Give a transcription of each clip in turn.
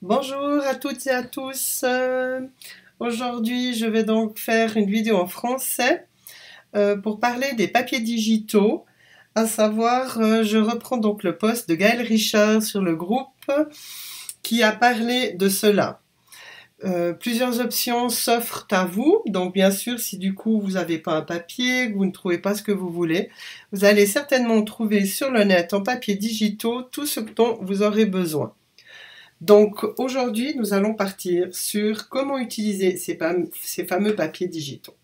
Bonjour à toutes et à tous. Aujourd'hui, je vais donc faire une vidéo en français pour parler des papiers digitaux. À savoir, je reprends donc le post de Gaël Richard sur le groupe qui a parlé de cela. Plusieurs options s'offrent à vous. Donc bien sûr, si du coup vous n'avez pas un papier, que vous ne trouvez pas ce que vous voulez, vous allez certainement trouver sur le net en papiers digitaux tout ce dont vous aurez besoin. Donc aujourd'hui, nous allons partir sur comment utiliser ces fameux papiers digitaux.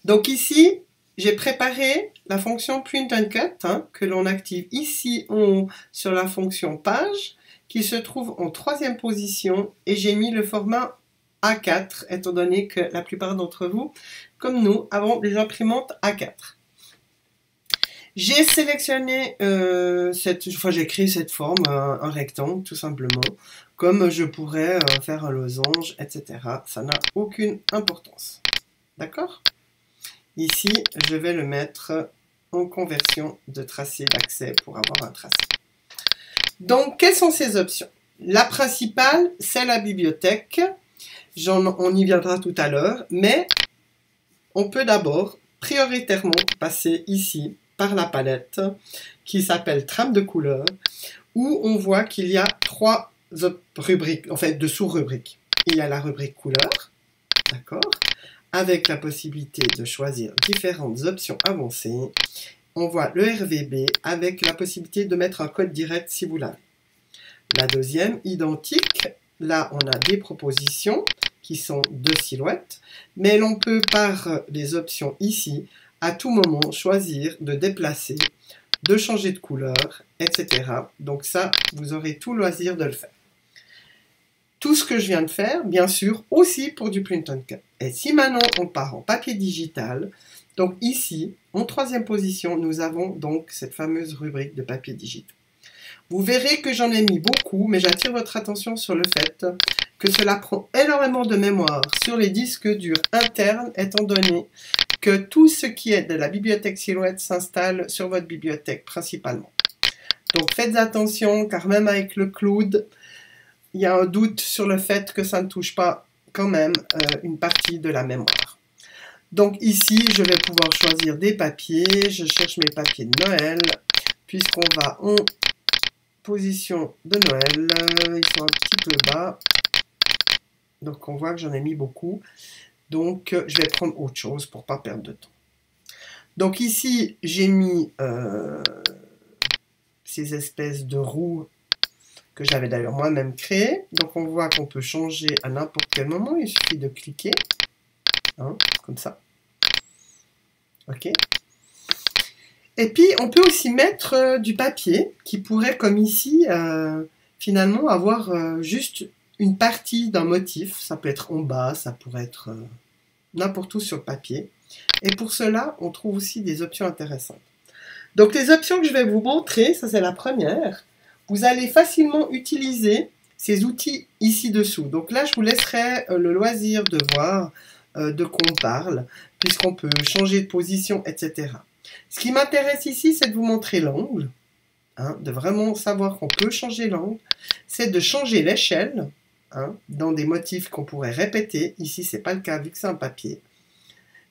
Donc ici, j'ai préparé la fonction Print and Cut que l'on active ici en haut sur la fonction Page qui se trouve en troisième position et j'ai mis le format A4 étant donné que la plupart d'entre vous, comme nous, avons des imprimantes A4. J'ai sélectionné j'ai créé cette forme, un rectangle tout simplement, comme je pourrais faire un losange, etc. Ça n'a aucune importance. D'accord? Ici, je vais le mettre en conversion de tracé d'accès pour avoir un tracé. Donc, quelles sont ces options? La principale, c'est la bibliothèque. On y viendra tout à l'heure, mais on peut d'abord prioritairement passer ici par la palette qui s'appelle Trame de couleurs, où on voit qu'il y a trois rubriques, en fait de sous-rubriques. Il y a la rubrique couleurs, d'accord, avec la possibilité de choisir différentes options avancées. On voit le RVB avec la possibilité de mettre un code direct si vous l'avez. La deuxième, identique, là on a des propositions qui sont deux silhouettes, mais l'on peut par les options ici à tout moment choisir de déplacer, de changer de couleur, etc. Donc ça, vous aurez tout loisir de le faire. Tout ce que je viens de faire, bien sûr, aussi pour du Print and Cut. Et si maintenant on part en papier digital, donc ici, en troisième position, nous avons donc cette fameuse rubrique de papier digital. Vous verrez que j'en ai mis beaucoup, mais j'attire votre attention sur le fait que cela prend énormément de mémoire sur les disques durs internes, étant donné que tout ce qui est de la bibliothèque Silhouette s'installe sur votre bibliothèque principalement. Donc faites attention, car même avec le cloud, il y a un doute sur le fait que ça ne touche pas quand même une partie de la mémoire. Donc ici, je vais pouvoir choisir des papiers. Je cherche mes papiers de Noël, puisqu'on va en position de Noël. Ils sont un petit peu bas. Donc on voit que j'en ai mis beaucoup. Donc je vais prendre autre chose pour ne pas perdre de temps. Donc ici, j'ai mis ces espèces de roues que j'avais d'ailleurs moi-même créées. Donc on voit qu'on peut changer à n'importe quel moment. Il suffit de cliquer. Comme ça. OK. Et puis, on peut aussi mettre du papier qui pourrait, comme ici, finalement avoir juste une partie d'un motif. Ça peut être en bas, ça pourrait être n'importe où sur le papier. Et pour cela, on trouve aussi des options intéressantes. Donc, les options que je vais vous montrer, ça c'est la première. Vous allez facilement utiliser ces outils ici-dessous. Donc là, je vous laisserai le loisir de voir de quoi on parle, puisqu'on peut changer de position, etc. Ce qui m'intéresse ici, c'est de vous montrer l'angle, de vraiment savoir qu'on peut changer l'angle. C'est de changer l'échelle, dans des motifs qu'on pourrait répéter. Ici, ce n'est pas le cas vu que c'est un papier.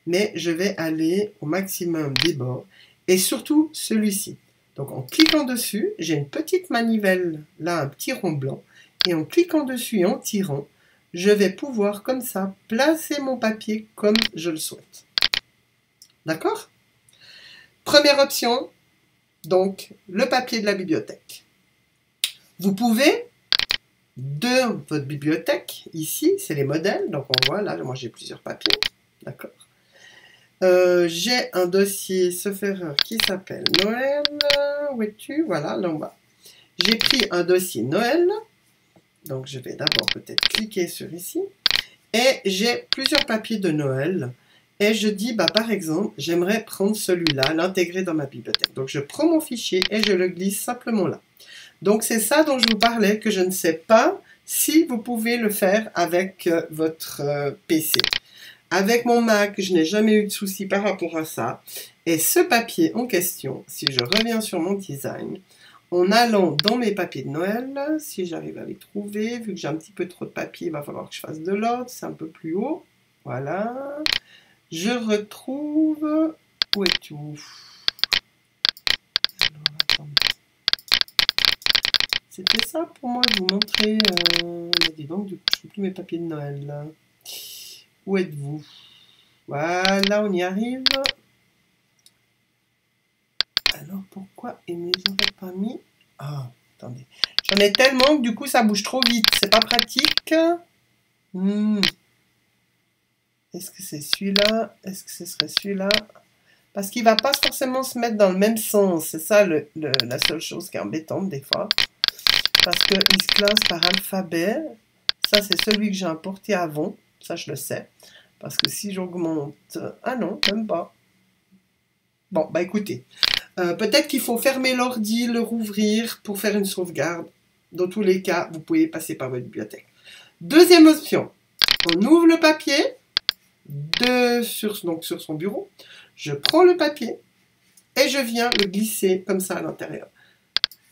Mais je vais aller au maximum des bords, et surtout celui-ci. Donc en cliquant dessus, j'ai une petite manivelle, là un petit rond blanc, et en cliquant dessus et en tirant, je vais pouvoir comme ça placer mon papier comme je le souhaite. D'accord ? Première option, donc le papier de la bibliothèque. Vous pouvez, de votre bibliothèque, ici, c'est les modèles, donc on voit là, moi j'ai plusieurs papiers, d'accord. J'ai un dossier sauf erreur qui s'appelle Noël, où es-tu? Voilà, là en bas. J'ai pris un dossier Noël, donc je vais d'abord peut-être cliquer sur ici, et j'ai plusieurs papiers de Noël. Et je dis, par exemple, j'aimerais prendre celui-là, l'intégrer dans ma bibliothèque. Donc, je prends mon fichier et je le glisse simplement là. Donc, c'est ça dont je vous parlais, que je ne sais pas si vous pouvez le faire avec votre PC. Avec mon Mac, je n'ai jamais eu de souci par rapport à ça. Et ce papier en question, si je reviens sur mon design, en allant dans mes papiers de Noël, si j'arrive à les trouver, vu que j'ai un petit peu trop de papier, il va falloir que je fasse de l'ordre, c'est un peu plus haut. Voilà. Je retrouve... Où es-tu? C'était ça pour moi de vous montrer. Dis donc, du coup, je ne trouve plus mes papiers de Noël. Là. Où êtes-vous? Voilà, on y arrive. Alors, pourquoi ils ne les auraient pas mis? Ah, attendez. J'en ai tellement que du coup, ça bouge trop vite. C'est pas pratique. Est-ce que c'est celui-là? Est-ce que ce serait celui-là? Parce qu'il ne va pas forcément se mettre dans le même sens. C'est ça la seule chose qui est embêtante des fois. Parce qu'il se classe par alphabet. Ça, c'est celui que j'ai importé avant. Ça, je le sais. Parce que si j'augmente... Ah non, même pas. Bon, bah écoutez. Peut-être qu'il faut fermer l'ordi, le rouvrir pour faire une sauvegarde. Dans tous les cas, vous pouvez passer par votre bibliothèque. Deuxième option. On ouvre le papier sur son bureau. Je prends le papier et je viens le glisser comme ça à l'intérieur.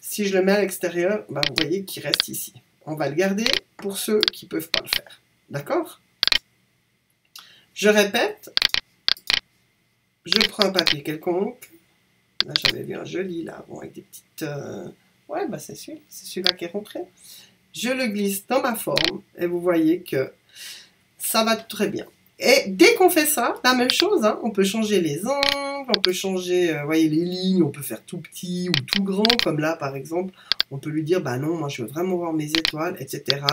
Si je le mets à l'extérieur, bah, vous voyez qu'il reste ici. On va le garder pour ceux qui ne peuvent pas le faire. D'accord? Je répète. Je prends un papier quelconque. Là, j'avais vu un joli, là, bon, avec des petites... Ouais, bah c'est celui-là qui est rentré. Je le glisse dans ma forme et vous voyez que ça va très bien. Et dès qu'on fait ça, la même chose, hein, on peut changer les angles, on peut changer, voyez, les lignes, on peut faire tout petit ou tout grand, comme là, par exemple, on peut lui dire, bah non, moi, je veux vraiment voir mes étoiles, etc.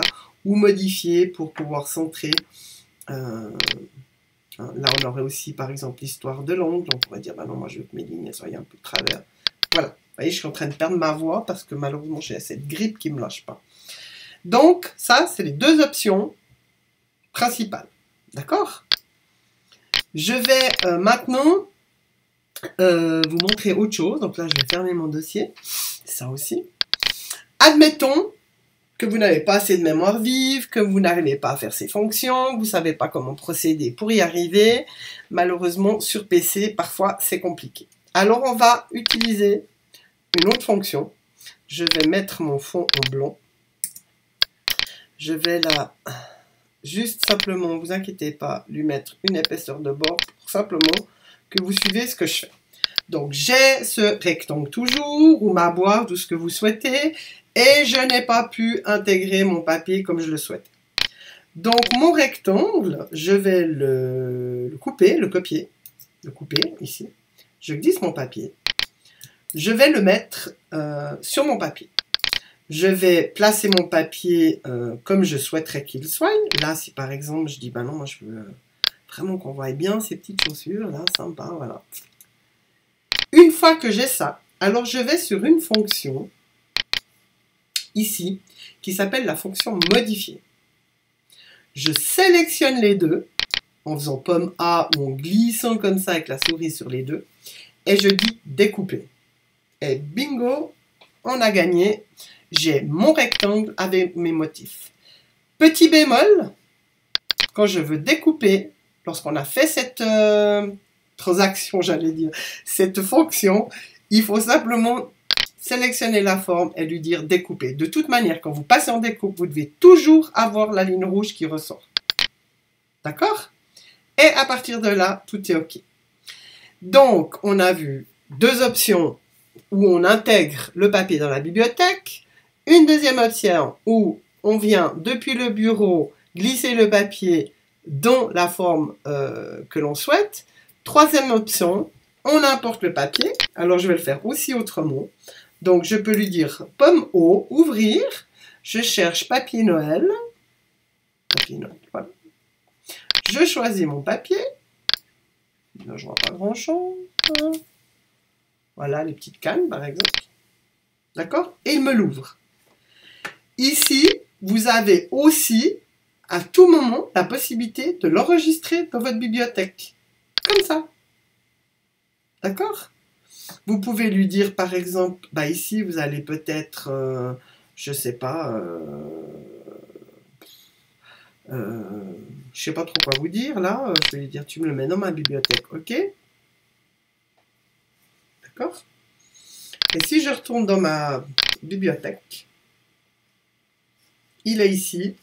Ou modifier pour pouvoir centrer. Là, on aurait aussi, par exemple, l'histoire de l'angle. On pourrait dire, bah non, moi, je veux que mes lignes soient un peu de travers. Voilà. Vous voyez, je suis en train de perdre ma voix parce que malheureusement, j'ai cette grippe qui ne me lâche pas. Donc, ça, c'est les deux options principales. D'accord? Je vais maintenant vous montrer autre chose. Donc là, je vais fermer mon dossier. Ça aussi. Admettons que vous n'avez pas assez de mémoire vive, que vous n'arrivez pas à faire ces fonctions, que vous ne savez pas comment procéder pour y arriver. Malheureusement, sur PC, parfois, c'est compliqué. Alors, on va utiliser une autre fonction. Je vais mettre mon fond en blanc. Je vais là, juste simplement, ne vous inquiétez pas, lui mettre une épaisseur de bord pour simplement que vous suivez ce que je fais. Donc, j'ai ce rectangle toujours, ou ma boîte, tout ce que vous souhaitez, et je n'ai pas pu intégrer mon papier comme je le souhaitais. Donc, mon rectangle, je vais le couper, le copier, le couper ici. Je glisse mon papier. Je vais le mettre sur mon papier. Je vais placer mon papier comme je souhaiterais qu'il soit. Là, si par exemple, je dis, bah non, moi je veux vraiment qu'on voie bien ces petites chaussures, là, sympa, voilà. Une fois que j'ai ça, alors je vais sur une fonction, ici, qui s'appelle la fonction modifier. Je sélectionne les deux, en faisant pomme A ou en glissant comme ça avec la souris sur les deux, et je dis découper. Et bingo, on a gagné. J'ai mon rectangle avec mes motifs. Petit bémol, quand je veux découper, lorsqu'on a fait cette transaction, j'allais dire, cette fonction, il faut simplement sélectionner la forme et lui dire découper. De toute manière, quand vous passez en découpe, vous devez toujours avoir la ligne rouge qui ressort. D'accord? Et à partir de là, tout est OK. Donc, on a vu deux options où on intègre le papier dans la bibliothèque. Une deuxième option où on vient depuis le bureau glisser le papier dans la forme que l'on souhaite. Troisième option, on importe le papier. Alors je vais le faire aussi autrement. Donc je peux lui dire pomme O, ouvrir. Je cherche papier Noël. Papier Noël, voilà. Je choisis mon papier. Là, je vois pas grand chose. Voilà les petites cannes par exemple. D'accord? Et il me l'ouvre. Ici, vous avez aussi, à tout moment, la possibilité de l'enregistrer dans votre bibliothèque. Comme ça. D'accord? Vous pouvez lui dire, par exemple, bah ici, vous allez peut-être, je sais pas, je sais pas trop quoi vous dire, là. Je vais lui dire, tu me le mets dans ma bibliothèque, ok? D'accord? Et si je retourne dans ma bibliothèque, il est ici,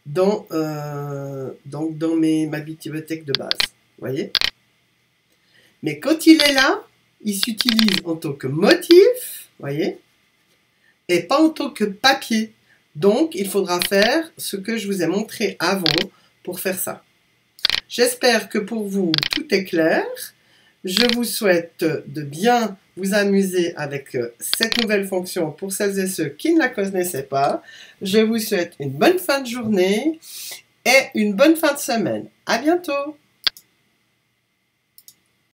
dans ma bibliothèque de base. Vous voyez? Mais quand il est là, il s'utilise en tant que motif, voyez, et pas en tant que papier. Donc, il faudra faire ce que je vous ai montré avant pour faire ça. J'espère que pour vous, tout est clair. Je vous souhaite de bien vous amuser avec cette nouvelle fonction pour celles et ceux qui ne la connaissaient pas. Je vous souhaite une bonne fin de journée et une bonne fin de semaine. À bientôt!